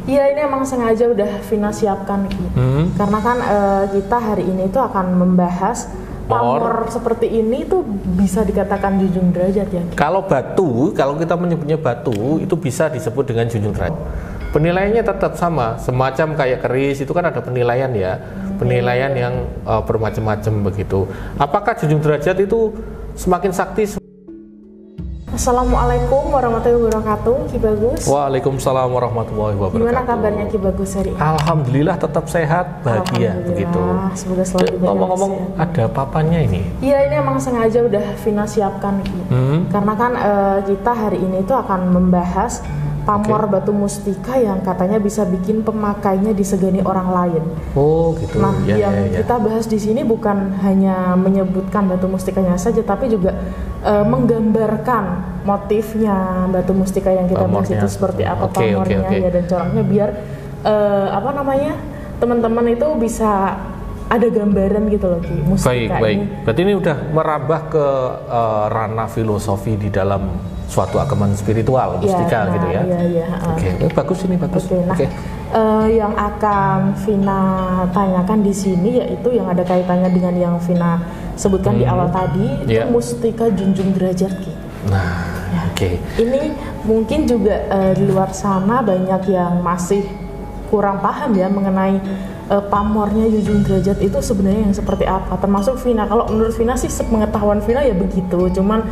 Iya, ini emang sengaja udah Vina siapkan Ki. Karena kan kita hari ini tuh akan membahas pamor seperti ini tuh bisa dikatakan junjung derajat ya Ki. Kalau batu, kalau kita menyebutnya batu itu bisa disebut dengan junjung derajat. Penilaiannya tetap sama, semacam kayak keris itu kan ada penilaian ya, penilaian yang bermacam-macam begitu. Apakah junjung derajat itu semakin sakti? Assalamualaikum warahmatullahi wabarakatuh, Ki Bagus. Waalaikumsalam warahmatullahi wabarakatuh. Gimana kabarnya Ki Bagus hari ini? Alhamdulillah tetap sehat, bahagia begitu. Semoga selalu ngomong-ngomong ada papannya ini. Iya, ini emang sengaja udah Vina siapkan Ki. Karena kan kita hari ini tuh akan membahas pamor batu mustika yang katanya bisa bikin pemakainya disegani orang lain. Oh gitu. Nah, yang kita bahas di sini bukan hanya menyebutkan batu mustikanya saja, tapi juga menggambarkan motifnya batu mustika yang kita bahas itu seperti apa pamornya ya dan coraknya, biar teman-teman itu bisa ada gambaran gitu loh Ki, mustika baik. Berarti ini udah merambah ke ranah filosofi di dalam suatu agama spiritual, mustika gitu ya. Oke, bagus ini bagus. Yang akan Vina tanyakan di sini yaitu yang ada kaitannya dengan yang Vina sebutkan di awal tadi, itu mustika junjung derajat Ki. Nah, ini mungkin juga di luar sana banyak yang masih kurang paham ya mengenai pamornya junjung derajat itu sebenarnya yang seperti apa. Termasuk Vina, kalau menurut Vina sih sepengetahuan Vina ya begitu, cuman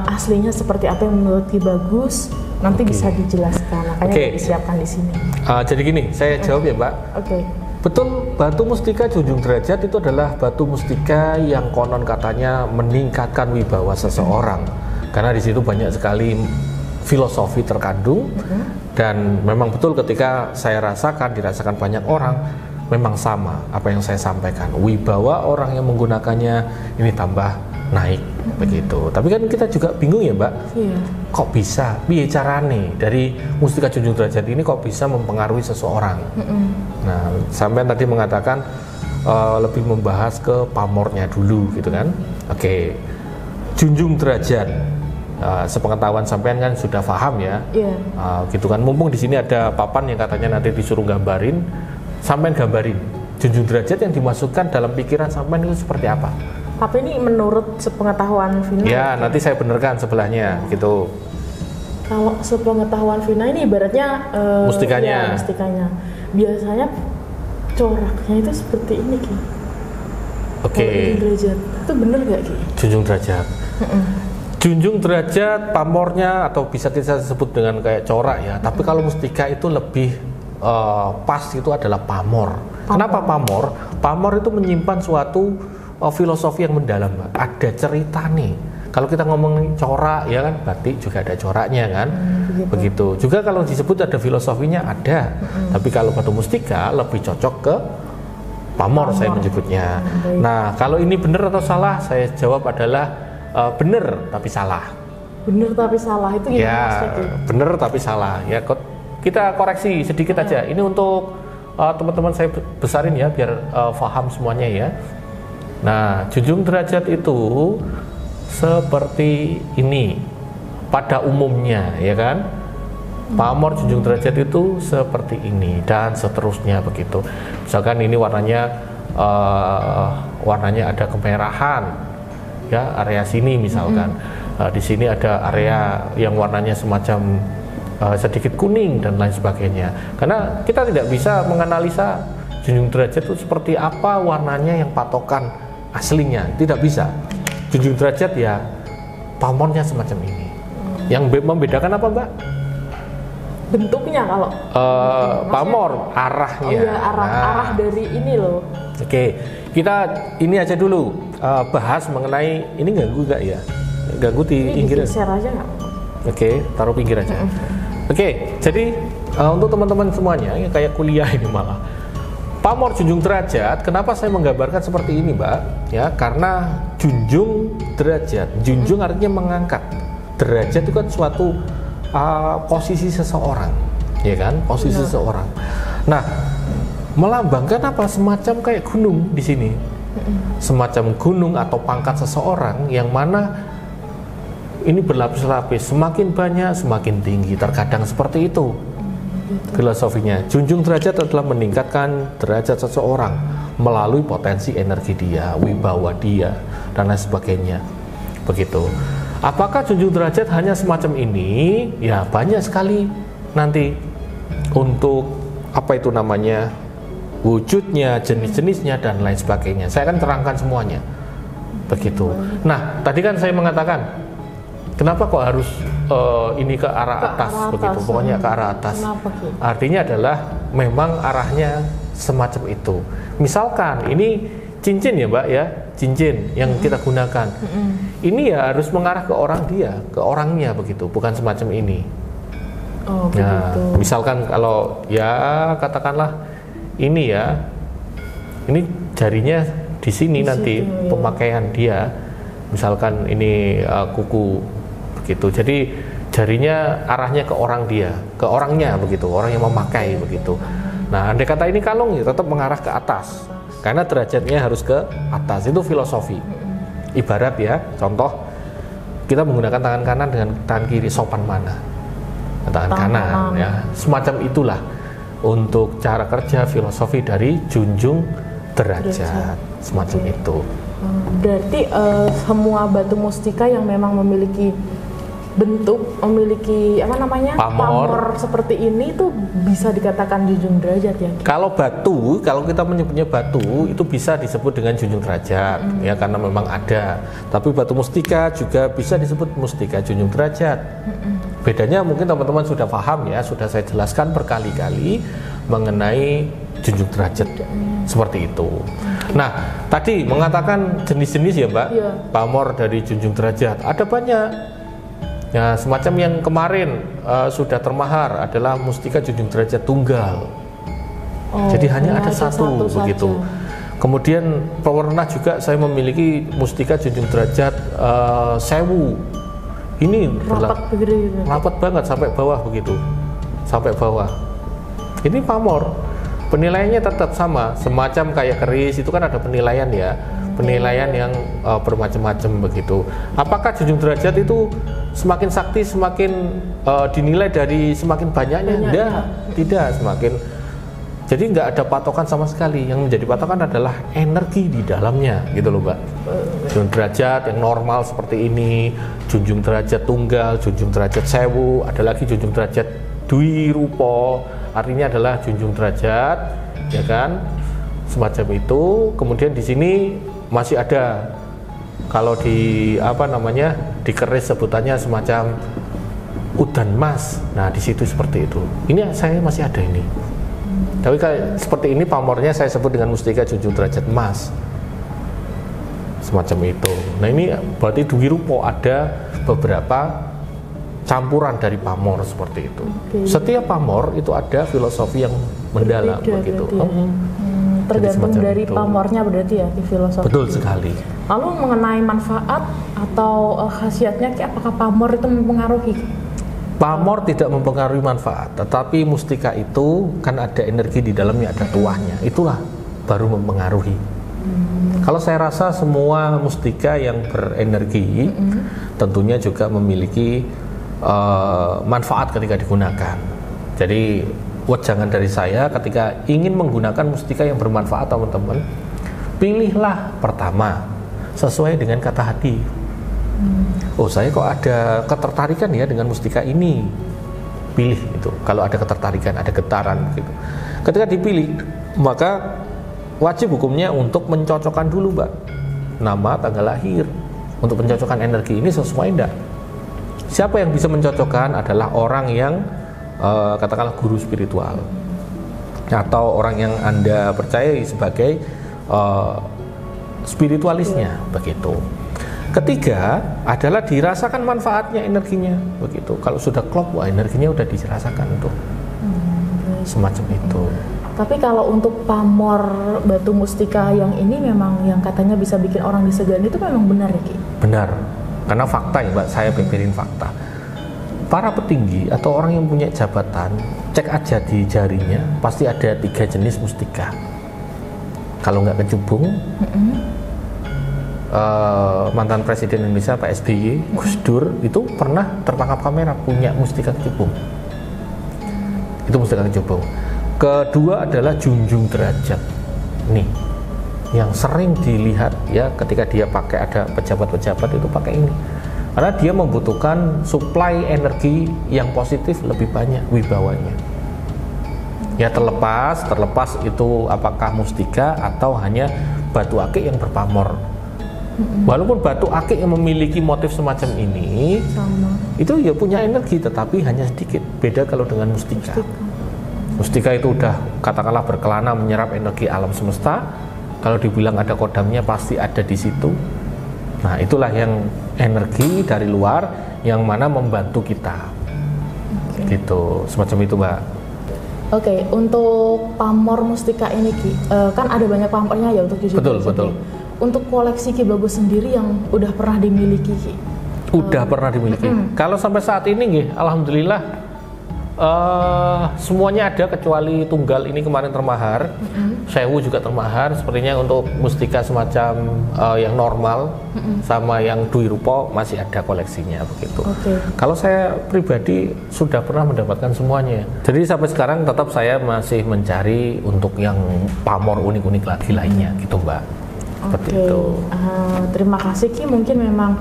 aslinya seperti apa yang menurut Ki Bagus nanti bisa dijelaskan, makanya disiapkan di sini. Jadi gini, saya jawab ya Mbak. Betul, batu mustika junjung derajat itu adalah batu mustika yang konon katanya meningkatkan wibawa seseorang, karena di situ banyak sekali filosofi terkandung, dan memang betul ketika saya dirasakan banyak orang, memang sama apa yang saya sampaikan, wibawa orang yang menggunakannya ini tambah naik begitu. Tapi kan kita juga bingung ya Mbak, kok bisa, piye carane dari mustika junjung derajat ini kok bisa mempengaruhi seseorang. Nah, sampean tadi mengatakan lebih membahas ke pamornya dulu gitu kan. Junjung derajat, sepengetahuan sampean kan sudah paham ya, gitu kan. Mumpung di sini ada papan yang katanya nanti disuruh gambarin, sampean gambarin junjung derajat yang dimasukkan dalam pikiran sampean itu seperti apa. Tapi ini menurut sepengetahuan Vina ya, nanti saya benerkan sebelahnya gitu. Kalau sepengetahuan Vina ini ibaratnya mustikanya. Biasanya coraknya itu seperti ini Ki. Junjung derajat itu bener gak Ki? Junjung derajat. Junjung derajat pamornya atau bisa kita sebut dengan kayak corak ya. Tapi kalau mustika itu lebih pas itu adalah pamor. Kenapa pamor? Pamor itu menyimpan suatu filosofi yang mendalam, Mbak. Ada cerita nih. Kalau kita ngomong corak ya kan, batik juga ada coraknya kan, begitu. Juga kalau disebut ada filosofinya ada. Tapi kalau batu mustika lebih cocok ke pamor saya menyebutnya. Nah, kalau ini benar atau salah, saya jawab adalah benar tapi salah. Benar tapi salah itu gimana maksudnya? Benar tapi salah. Ya, kita koreksi sedikit aja. Ini untuk teman-teman saya besarin ya biar paham semuanya ya. Nah, junjung derajat itu seperti ini pada umumnya ya kan. Pamor junjung derajat itu seperti ini dan seterusnya begitu. Misalkan ini warnanya ada kemerahan ya, area sini misalkan. Di sini ada area yang warnanya semacam sedikit kuning dan lain sebagainya. Karena kita tidak bisa menganalisa junjung derajat itu seperti apa warnanya yang patokan aslinya, tidak bisa. Junjung derajat ya pamornya semacam ini. Yang membedakan apa Mbak? Bentuknya kalau pamor arahnya. Arah dari ini loh. Kita ini aja dulu bahas mengenai ini, ganggu nggak ya? Ganggu di pinggir share aja nggak? Taruh pinggir aja. Jadi untuk teman-teman semuanya yang kayak kuliah ini malah pamor junjung derajat, kenapa saya menggambarkan seperti ini Mbak? Ya, karena junjung derajat, junjung artinya mengangkat. Derajat itu kan suatu posisi seseorang, ya kan? Posisi seseorang. Nah, melambangkan apa? Semacam kayak gunung di sini. Semacam gunung atau pangkat seseorang yang mana ini berlapis-lapis, semakin banyak semakin tinggi, terkadang seperti itu. Filosofinya, junjung derajat adalah meningkatkan derajat seseorang melalui potensi energi dia, wibawa dia, dan lain sebagainya. Begitu. Apakah junjung derajat hanya semacam ini? Ya banyak sekali nanti untuk apa itu namanya, wujudnya, jenis-jenisnya, dan lain sebagainya. Saya akan terangkan semuanya. Begitu. Nah, tadi kan saya mengatakan, kenapa kok harus ini ke arah atas, begitu? Pokoknya ke arah atas. Artinya adalah memang arahnya semacam itu. Misalkan ini cincin ya Mbak ya, cincin yang kita gunakan. Ini ya harus mengarah ke orang dia, ke orangnya begitu, bukan semacam ini. Oh, nah, begitu. Misalkan kalau ya katakanlah ini ya, ini jarinya di sini nanti situ, pemakaian dia, misalkan ini kuku begitu. Jadi jarinya arahnya ke orang dia, ke orangnya begitu, orang yang memakai begitu. Nah, andai kata ini kalung ya tetap mengarah ke atas, karena derajatnya harus ke atas. Itu filosofi. Ibarat ya, contoh kita menggunakan tangan kanan dengan tangan kiri, sopan mana? Tangan kanan ya, semacam itulah untuk cara kerja filosofi dari junjung derajat, semacam itu. Berarti semua batu mustika yang memang memiliki bentuk, memiliki apa namanya, pamor seperti ini itu bisa dikatakan junjung derajat ya? Kalau batu, kalau kita menyebutnya batu itu bisa disebut dengan junjung derajat ya, karena memang ada. Tapi batu mustika juga bisa disebut mustika junjung derajat. Bedanya mungkin teman-teman sudah paham ya, sudah saya jelaskan berkali-kali mengenai junjung derajat seperti itu. Nah, tadi mengatakan jenis-jenis ya Mbak, pamor dari junjung derajat ada banyak. Ya, semacam yang kemarin sudah termahar adalah mustika junjung derajat tunggal. Jadi hanya ada satu begitu. Kemudian pernah juga saya memiliki mustika junjung derajat sewu. Ini rapat banget sampai bawah begitu, sampai bawah. Ini pamor, penilaiannya tetap sama, semacam kayak keris itu kan ada penilaian ya, penilaian yang bermacam-macam begitu. Apakah junjung derajat itu semakin sakti semakin dinilai dari semakin banyaknya? Tidak, semakin. Jadi nggak ada patokan sama sekali. Yang menjadi patokan adalah energi di dalamnya, gitu loh Mbak. Junjung derajat yang normal seperti ini, junjung derajat tunggal, junjung derajat sewu, ada lagi junjung derajat dwi rupo, artinya adalah junjung derajat, ya kan, semacam itu. Kemudian di sini masih ada, kalau di apa namanya, di keris sebutannya semacam udan mas. Nah di situ seperti itu. Ini saya masih ada ini. Tapi kayak seperti ini pamornya saya sebut dengan mustika junjung derajat emas, semacam itu. Nah ini berarti dwi rupo, ada beberapa campuran dari pamor seperti itu. Setiap pamor itu ada filosofi yang mendalam begitu. Tergantung dari pamornya berarti ya, di filosofi. Betul sekali. Lalu mengenai manfaat atau khasiatnya, apakah pamor itu mempengaruhi? Pamor tidak mempengaruhi manfaat, tetapi mustika itu kan ada energi di dalamnya, ada tuahnya, itulah baru mempengaruhi. Kalau saya rasa semua mustika yang berenergi tentunya juga memiliki manfaat ketika digunakan. Jadi wejangan dari saya ketika ingin menggunakan mustika yang bermanfaat, teman-teman, pilihlah pertama sesuai dengan kata hati. Oh, saya kok ada ketertarikan ya dengan mustika ini, pilih itu. Kalau ada ketertarikan, ada getaran gitu. Ketika dipilih, maka wajib hukumnya untuk mencocokkan dulu Mbak, nama, tanggal lahir, untuk mencocokkan energi ini sesuai enggak. Siapa yang bisa mencocokkan adalah orang yang katakanlah guru spiritual, atau orang yang Anda percayai sebagai spiritualisnya begitu. Ketiga adalah dirasakan manfaatnya energinya begitu. Kalau sudah klop, wah energinya udah dirasakan tuh, semacam itu. Tapi kalau untuk pamor batu mustika yang ini memang yang katanya bisa bikin orang disegani, itu memang benar ya Ki? Benar, karena fakta ya Mbak, saya beberin fakta. Para petinggi atau orang yang punya jabatan, cek aja di jarinya, pasti ada 3 jenis mustika. Kalau nggak kecubung, mantan Presiden Indonesia Pak SBY, Gus Dur itu pernah tertangkap kamera punya mustika kecubung. Itu mustika kejaba. Kedua adalah junjung derajat. Nih, yang sering dilihat ya ketika dia pakai, ada pejabat-pejabat itu pakai ini. Karena dia membutuhkan suplai energi yang positif lebih banyak wibawanya. Ya terlepas itu apakah mustika atau hanya batu akik yang berpamor. Walaupun batu akik yang memiliki motif semacam ini sama, itu ya punya energi tetapi hanya sedikit. Beda kalau dengan mustika. Mustika itu udah katakanlah berkelana menyerap energi alam semesta. Kalau dibilang ada kodamnya pasti ada di situ. Nah itulah yang energi dari luar yang mana membantu kita. Gitu, semacam itu Mbak. Oke, untuk pamor mustika ini Ki, kan ada banyak pamornya ya untuk junjung derajat. Betul. Untuk koleksi Ki Bagus sendiri yang udah pernah dimiliki Ki? Udah pernah dimiliki. Kalau sampai saat ini alhamdulillah semuanya ada kecuali tunggal ini kemarin termahar, sewu juga termahar. Sepertinya untuk mustika semacam yang normal sama yang dwi rupa masih ada koleksinya begitu. Kalau saya pribadi sudah pernah mendapatkan semuanya. Jadi sampai sekarang tetap saya masih mencari untuk yang pamor unik-unik lagi lainnya gitu Mbak. Seperti itu. Terima kasih Ki, mungkin memang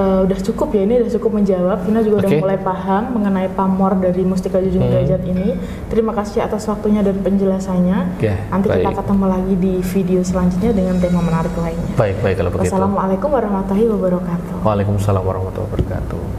udah cukup ya, ini udah cukup menjawab. Vina juga udah mulai paham mengenai pamor dari mustika junjung derajat ini. Terima kasih atas waktunya dan penjelasannya. Nanti kita ketemu lagi di video selanjutnya dengan tema menarik lainnya. Baik kalau begitu. Wassalamualaikum warahmatullahi wabarakatuh. Waalaikumsalam warahmatullahi wabarakatuh.